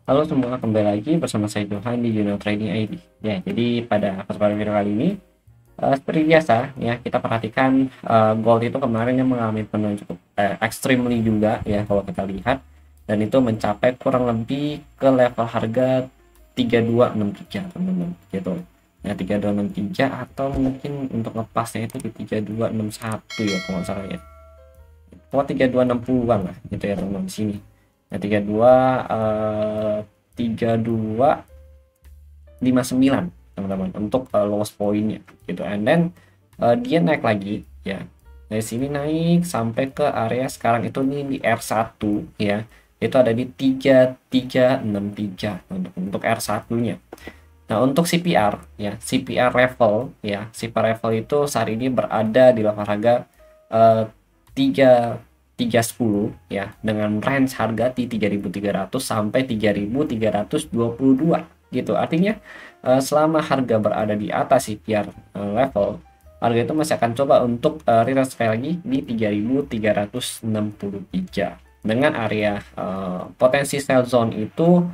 Halo semua, kembali lagi bersama saya Johan di Juno Trading ID. Ya, jadi pada kesempatan video kali ini, seperti biasa, ya kita perhatikan gold itu kemarin yang mengalami penurunan cukup extremely juga ya kalau kita lihat, dan itu mencapai kurang lebih ke level harga 3263 teman-teman, gitu. Ya 3263 atau mungkin untuk ngepasnya itu di 3261 ya kalau nggak salah ya. Pokoknya 3260-an lah gitu ya teman-teman di sini. Nah, 3259 teman-teman untuk lowest pointnya gitu, and then dia naik lagi ya, dari sini naik sampai ke area sekarang itu nih di R1 ya, itu ada di 3363 untuk R1 nya. Nah, untuk CPR ya, CPR level ya, CPR level itu saat ini berada di level harga eh, 3 310 ya, dengan range harga di 3.300 sampai 3.322 gitu. Artinya selama harga berada di atas CPR level, harga itu masih akan coba untuk retest sekali lagi di 3.363 dengan area potensi sell zone itu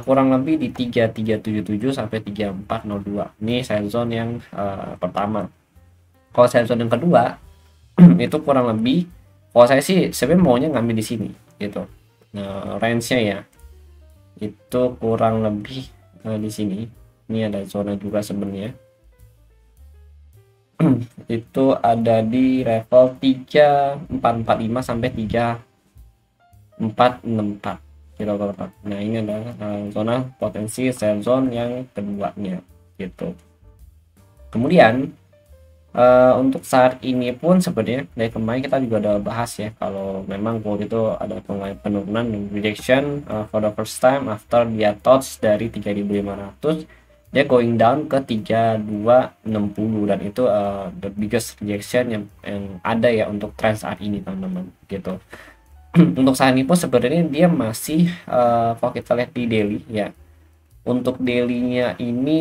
kurang lebih di 3377 sampai 3402. Ini sell zone yang pertama. Kalau sell zone yang kedua itu kurang lebih, kalau saya sih sebenarnya maunya ngambil di sini gitu. Nah, range-nya ya itu kurang lebih di sini. Ini ada zona juga sebenarnya. Itu ada di level 3445 sampai 3464 gitu teman-teman. Nah, ini adalah zona potensi sell zone yang keduanya gitu. Kemudian untuk saat ini pun sebenarnya dari kemarin kita juga udah bahas ya, kalau memang gold itu ada penurunan rejection for the first time after dia touch dari 3.500, dia going down ke 3260, dan itu the biggest rejection yang ada ya untuk trend saat ini teman-teman gitu. Untuk saat ini pun sebenarnya dia masih kalau kita lihat di daily ya, untuk dailynya ini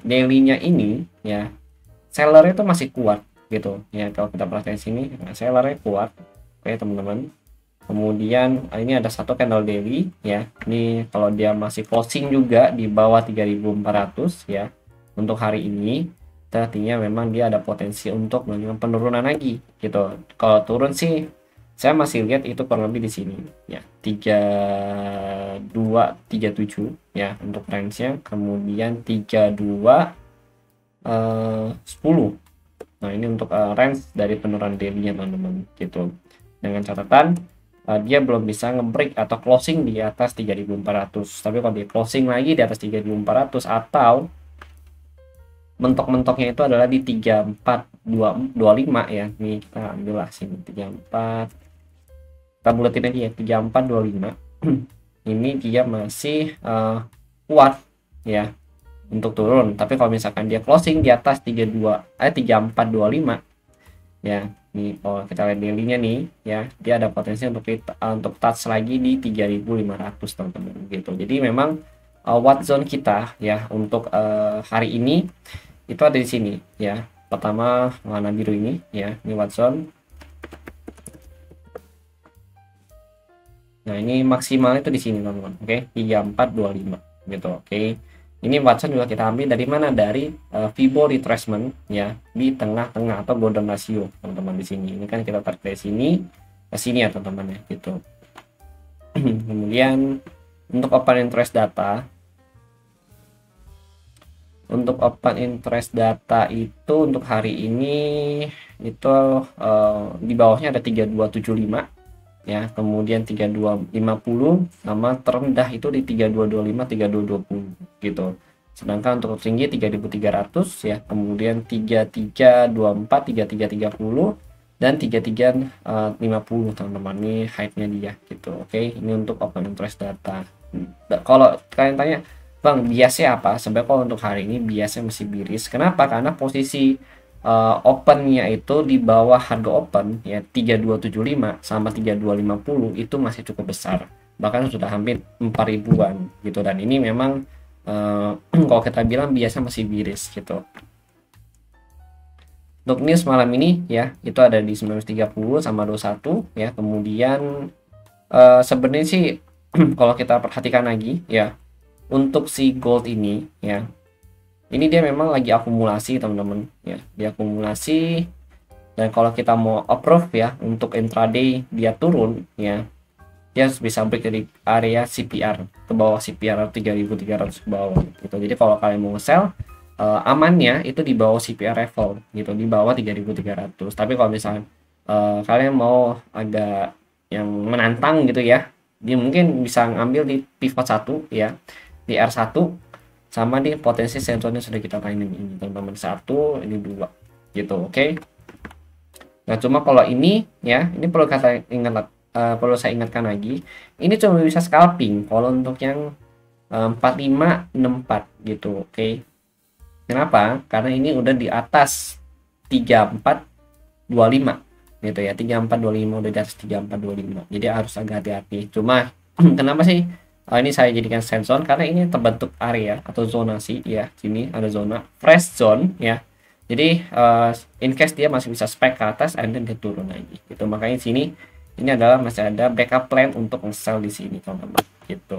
dailynya ini ya, sellernya itu masih kuat gitu ya. Kalau kita perhatikan sini, nah, sellernya kuat, oke teman-teman. Kemudian ini ada satu candle daily ya, ini kalau dia masih closing juga di bawah 3.400 ya untuk hari ini, artinya memang dia ada potensi untuk melakukan penurunan lagi gitu. Kalau turun sih saya masih lihat itu kurang lebih di sini ya, 3237 ya untuk range-nya, kemudian 10. Nah, ini untuk range dari penurunan daily-nya teman-teman gitu. Dengan catatan dia belum bisa nge-break atau closing di atas 3.400. Tapi kalau dia closing lagi di atas 3.400 atau mentok-mentoknya itu adalah di 3425 ya. Ini kita ambil lah sini 34. Kita buletin aja ya, 3425. Ini dia masih kuat ya untuk turun. Tapi kalau misalkan dia closing di atas 3425 ya, nih kalau kita lihat daily-nya nih ya, dia ada potensi untuk touch lagi di 3.500 teman-teman gitu. Jadi memang what zone kita ya untuk hari ini itu ada di sini ya. Pertama warna biru ini ya, ini what zone. Nah, ini maksimal itu di sini teman-teman. Oke, 3425 gitu. Oke. Ini Watson juga kita ambil dari mana? Dari Fibo retracement ya, di tengah-tengah atau golden ratio teman-teman di sini. Ini kan kita tarik dari sini ke sini ya teman-teman ya gitu. Kemudian untuk open interest data, itu untuk hari ini itu di bawahnya ada 3275 ya, kemudian 3250, sama terendah itu di 3225 3220 gitu. Sedangkan untuk tinggi 3300 ya, kemudian 3324 3330 dan 3350 teman-teman, ini height-nya dia gitu. Oke, ini untuk open interest data. Kalau kalian tanya, Bang, biasnya apa? Sebenarnya kalau untuk hari ini biasanya masih biris. Kenapa? Karena posisi opennya itu di bawah harga open ya, 3275 sama 3250 itu masih cukup besar, bahkan sudah hampir 4 ribuan gitu. Dan ini memang kalau kita bilang biasa masih biris gitu. Untuk news malam ini ya, itu ada di 1930 sama 21 ya. Kemudian sebenarnya sih kalau kita perhatikan lagi ya, untuk si gold ini ya, ini dia memang lagi akumulasi teman-teman ya, dia akumulasi. Dan kalau kita mau approve ya untuk intraday dia turun ya, dia harus bisa break dari area CPR ke bawah, CPR 3300 ke bawah gitu. Jadi kalau kalian mau sell, amannya itu di bawah CPR level gitu, di bawah 3300. Tapi kalau misalnya kalian mau agak yang menantang gitu ya, dia mungkin bisa ngambil di pivot 1 ya, di R1 sama di potensi sensornya sudah kita mainin ini teman-teman, 1 ini 2 gitu. Oke. Nah, cuma kalau ini ya, ini perlu perlu saya ingatkan lagi, ini cuma bisa scalping kalau untuk yang 4564 gitu. Oke. Kenapa? Karena ini udah di atas 3425 gitu ya. 3425 udah di atas 3425. Jadi harus agak hati-hati. Cuma kenapa sih ini saya jadikan sensor? Karena ini terbentuk area atau zonasi ya. Sini ada zona fresh zone ya. Jadi in case dia masih bisa spike ke atas and then dia turun lagi gitu. Makanya sini ini adalah masih ada backup plan untuk nge-sell di sini teman-teman gitu.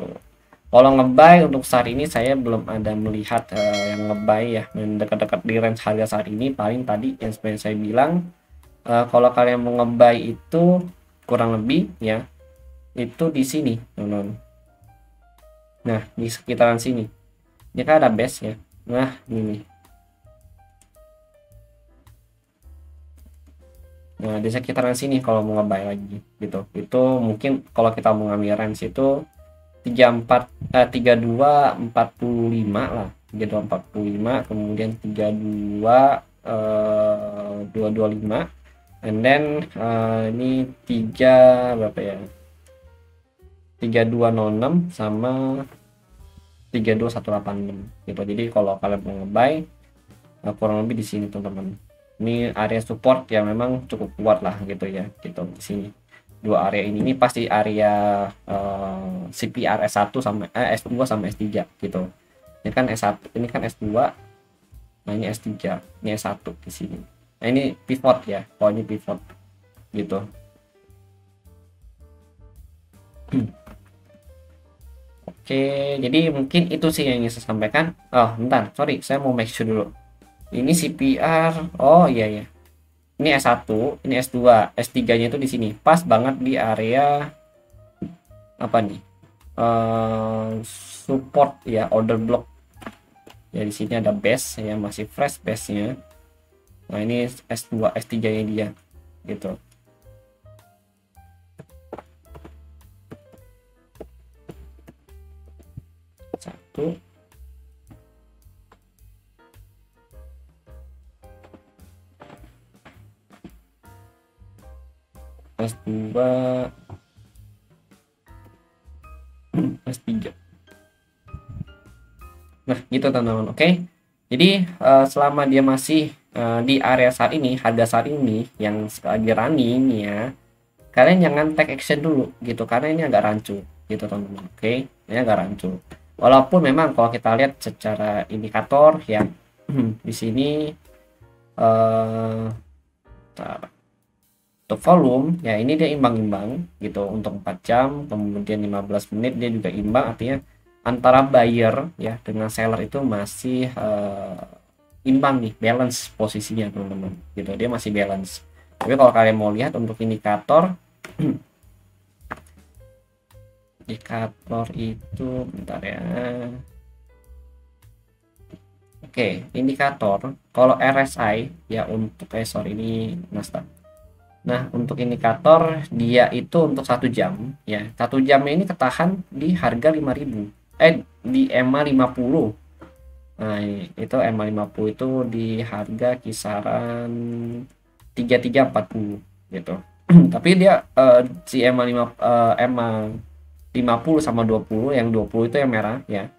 Kalau ngebuy untuk saat ini saya belum ada melihat yang ngebuy ya dekat-dekat di range harga saat ini. Paling tadi yang seperti saya bilang, kalau kalian mau ngebuy itu kurang lebih ya itu di sini teman-teman. Nah, di sekitaran sini ini kan ada base ya. Nah, ini. Nah, di sekitaran sini kalau mau ngebuy lagi gitu. Itu mungkin kalau kita mau ngambil range itu 3245 lah, 3245, kemudian 225, and then ini 3 berapa ya, 3206 sama 32186 gitu. Jadi kalau kalian mau ngebuy kurang lebih di sini teman-teman. Ini area support yang memang cukup kuat lah gitu ya, gitu di sini. Dua area ini pasti area CPR S1 sama S2 sama S3 gitu. Ini kan S1, ini kan S2. Nah, ini S3, ini S1 di sini. Nah, ini pivot ya. Oh, ini pivot gitu. Oke, jadi mungkin itu sih yang ingin saya sampaikan. Oh, bentar, sorry, saya mau make sure dulu. Ini CPR. Oh, iya ya. Ini S1, ini S2, S3-nya itu di sini. Pas banget di area apa nih? Support ya, order block. Ya di sini ada base ya, masih fresh base-nya. Nah, ini S2, S3-nya dia gitu. Satu. S2, S3. Nah, gitu teman-teman. Oke. Jadi selama dia masih di area saat ini, harga saat ini yang lagi running ya, kalian jangan take action dulu gitu, karena ini agak rancu gitu teman-teman. Oke, ini agak rancu. Walaupun memang kalau kita lihat secara indikator yang di sini untuk volume ya, ini dia imbang-imbang gitu untuk 4 jam, kemudian 15 menit dia juga imbang, artinya antara buyer ya dengan seller itu masih imbang nih, balance posisinya teman-teman gitu, dia masih balance. Tapi kalau kalian mau lihat untuk indikator indikator itu bentar ya. Oke, indikator kalau RSI ya untuk sorry, ini Nasdaq. Nah, untuk indikator dia itu untuk 1 jam ya. 1 jamnya ini ketahan di harga 5.000. Di EMA 50. Nah, itu EMA 50 itu di harga kisaran 3340 gitu. Tapi dia si EMA 50 sama 20, yang 20 itu yang merah ya.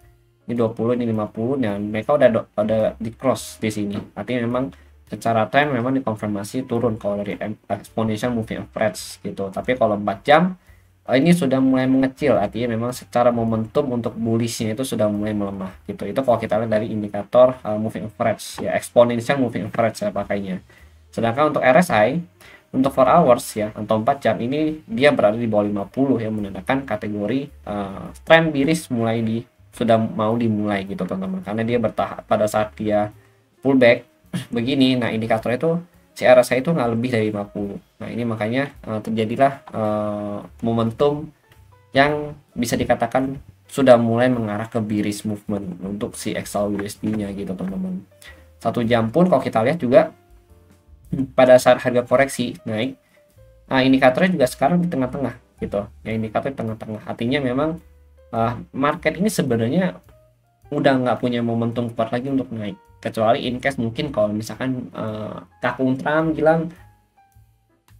Ini 20, ini 50. Nah, mereka udah di cross di sini. Artinya memang secara tren memang dikonfirmasi turun kalau dari exponential moving average gitu. Tapi kalau 4 jam ini sudah mulai mengecil, artinya memang secara momentum untuk bullishnya itu sudah mulai melemah gitu. Itu kalau kita lihat dari indikator moving average ya, exponential moving average ya pakainya. Sedangkan untuk RSI untuk 4 hours ya atau 4 jam ini dia berada di bawah 50 yang menandakan kategori tren bearish sudah mau dimulai gitu teman-teman, karena dia bertahan pada saat dia pullback begini. Nah indikatornya itu si RSI itu nggak lebih dari 50. Nah ini makanya terjadilah momentum yang bisa dikatakan sudah mulai mengarah ke bearish movement untuk si XAU USD nya gitu teman-teman. 1 jam pun kalau kita lihat juga pada saat harga koreksi naik, nah indikatornya juga sekarang di tengah-tengah gitu ya, indikator di tengah-tengah, artinya memang market ini sebenarnya udah nggak punya momentum kuat lagi untuk naik, kecuali in case mungkin kalau misalkan Kakung Trump bilang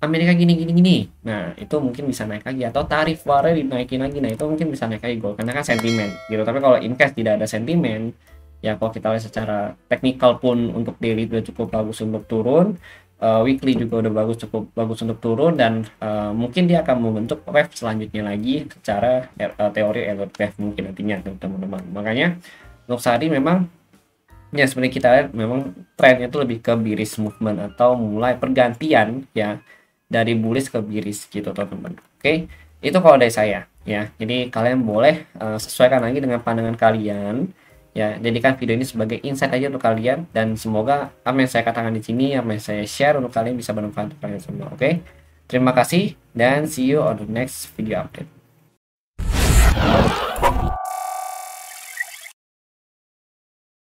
Amerika gini gini gini, nah itu mungkin bisa naik lagi, atau tarif warnya dinaikin lagi, nah itu mungkin bisa naik lagi gold karena kan sentimen gitu. Tapi kalau in case tidak ada sentimen ya, kalau kita lihat secara teknikal pun untuk daily udah cukup bagus untuk turun, weekly juga udah cukup bagus untuk turun, dan mungkin dia akan membentuk wave selanjutnya lagi secara teori Elliott wave mungkin nantinya teman-teman. Makanya untuk saat ini memang ya sebenarnya kita lihat memang trennya itu lebih ke bearish movement atau mulai pergantian ya dari bullish ke bearish gitu teman-teman. Oke, itu kalau dari saya ya. Jadi kalian boleh sesuaikan lagi dengan pandangan kalian ya. Jadikan video ini sebagai insight aja untuk kalian, dan semoga apa yang saya katakan di sini, apa yang saya share untuk kalian bisa bermanfaat untuk kalian semua. Oke, terima kasih dan see you on the next video update.